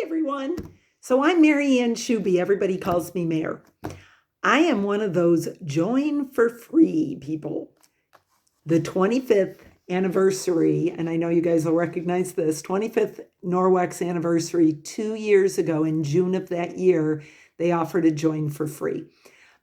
everyone. So I'm Mary Ann Shuby. Everybody calls me Mayor. I am one of those join for free people. The 25th anniversary, and I know you guys will recognize this, 25th Norwex anniversary 2 years ago in June of that year, they offered a join for free.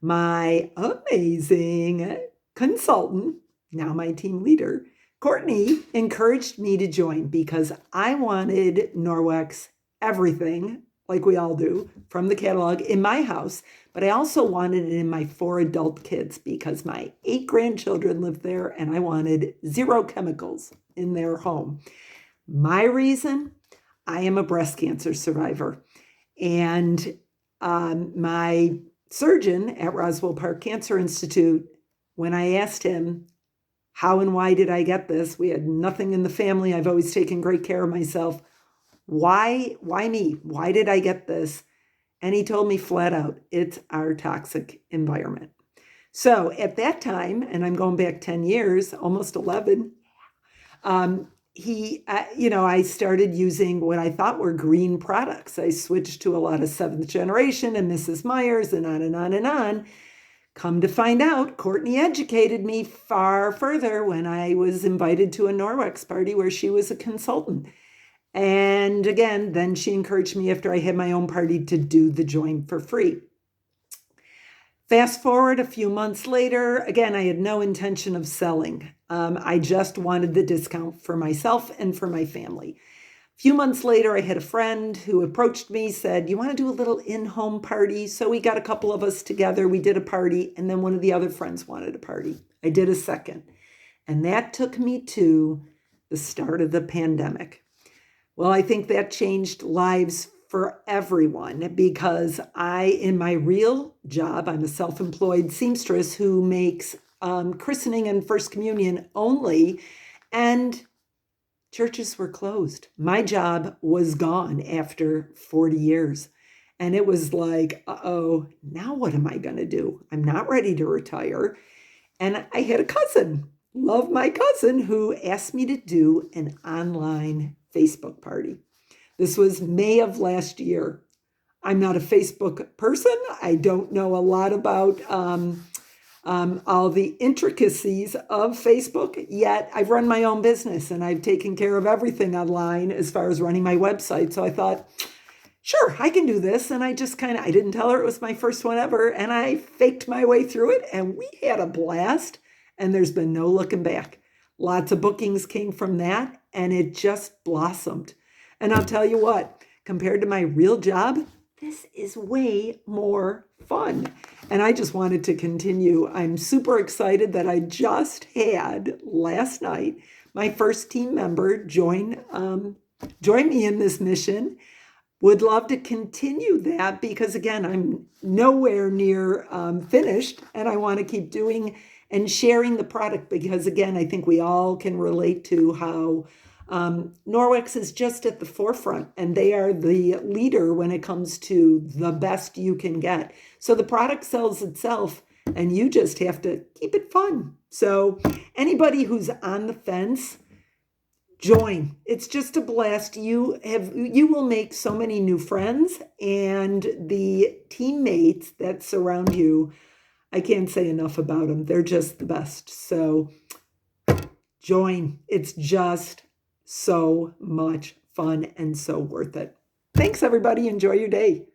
My amazing consultant, now my team leader, Courtney, encouraged me to join because I wanted Norwex everything, like we all do, from the catalog in my house, but I also wanted it in my 4 adult kids because my 8 grandchildren live there and I wanted 0 chemicals in their home. My reason, I am a breast cancer survivor, and my surgeon at Roswell Park Cancer Institute, when I asked him, how and why did I get this? We had nothing in the family. I've always taken great care of myself. Why me? Why did I get this? And he told me flat out, it's our toxic environment. So at that time, and I'm going back 10 years, almost 11, I started using what I thought were green products. I switched to a lot of 7th generation and Mrs. Meyer's and on and on and on. Come to find out, Courtney educated me far further when I was invited to a Norwex party where she was a consultant. And again, then she encouraged me after I had my own party to do the join for free. Fast forward a few months later, again, I had no intention of selling. I just wanted the discount for myself and for my family. A few months later, I had a friend who approached me, said, you want to do a little in-home party? So we got a couple of us together. We did a party, and then one of the other friends wanted a party. I did a second. And that took me to the start of the pandemic. Well, I think that changed lives for everyone because in my real job, I'm a self-employed seamstress who makes christening and First Communion only, and churches were closed. My job was gone after 40 years. And it was like, uh-oh, now what am I going to do? I'm not ready to retire. And I had a cousin, love my cousin, who asked me to do an online Facebook party. This was May of last year. I'm not a Facebook person. I don't know a lot about all the intricacies of Facebook, yet I've run my own business and I've taken care of everything online as far as running my website. So I thought, sure, I can do this. And I just I didn't tell her it was my first one ever. And I faked my way through it and we had a blast and there's been no looking back. Lots of bookings came from that and it just blossomed. And I'll tell you what, compared to my real job, this is way more fun. And I just wanted to continue. I'm super excited that I just had last night my first team member join me in this mission. Would love to continue that because, again, I'm nowhere near finished and I want to keep doing and sharing the product because, again, I think we all can relate to how Norwex is just at the forefront and they are the leader when it comes to the best you can get. So the product sells itself and you just have to keep it fun. So anybody who's on the fence, join. It's just a blast. You will make so many new friends and the teammates that surround you. I can't say enough about them. They're just the best. So join. It's just so much fun and so worth it. Thanks, everybody. Enjoy your day.